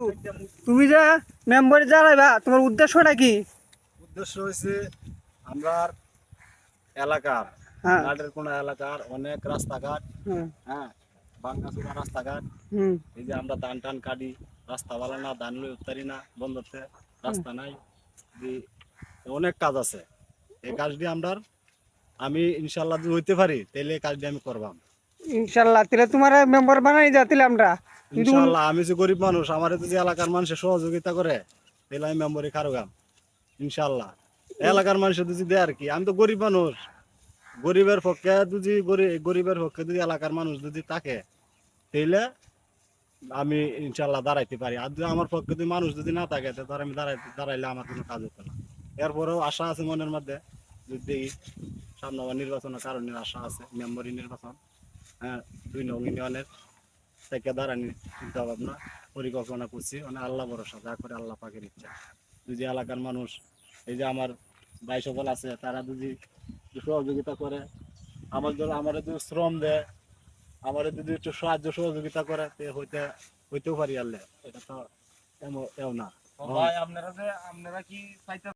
তুমি যে মেম্বারে জ্বালাইবা তোমার উদ্দেশ্যটা কি? উদ্দেশ্য হয়েছে আমরা এলাকার হ্যাঁ। ঘাটের কোন এলাকার অনেক রাস্তাঘাট, হুম। হ্যাঁ, ভাঙাচোরা রাস্তাঘাট, হুম। এই যে আমরা ধান টান কাটি, রাস্তা ভালো না, ধান লই উত্তারি না, বন্ধতে রাস্তা নাই, যে অনেক কাজ আছে। এই কাজটি আমি ইনশাল্লাহ যদি হইতে পারি তাহলে এই কাজটি আমি করবাম ইনশাল্লাহ তাহলে তোমার মেম্বার বানাই যা তাহলে আমরা কিন্তু ইনশাল্লাহ। আমি যে গরিব মানুষ, আমার যদি এলাকার মানুষের সহযোগিতা করে তাহলে আমি মেম্বরে কারোগাম ইনশাল্লাহ। এলাকার মানুষের যদি দেয় আর কি, আমি তো গরিব মানুষ, গরিবের পক্ষে যদি এলাকার মানুষ যদি থাকে তাহলে আমি ইনশাল্লাহ দাঁড়াইতে পারি। আর যদি আমার পক্ষে যদি মানুষ যদি না থাকে তাহলে আমি দাঁড়াইলে আমার কোনো কাজ হতো না। এরপরেও আশা আছে মনের মধ্যে, যদি সামনে আবার নির্বাচনের কারণে আশা আছে, মেম্বরি নির্বাচন, হ্যাঁ, 2 নং ইউনিয়নের থেকে দাঁড়ানি চিন্তা ভাবনা পরিকল্পনা করছি। মানে আল্লাহ ভরসা, যা করে আল্লাহ পাকের ইচ্ছা। যদি এলাকার মানুষ, এই যে আমার ভাই সকল আছে, তারা যদি সহযোগিতা করে, আমার যদি শ্রম দেয়, আমার যদি একটু সাহায্য সহযোগিতা করে, হইতেও পারি আল্লাহ, এটা তো এও না। ভাই আপনারা কি চাইতে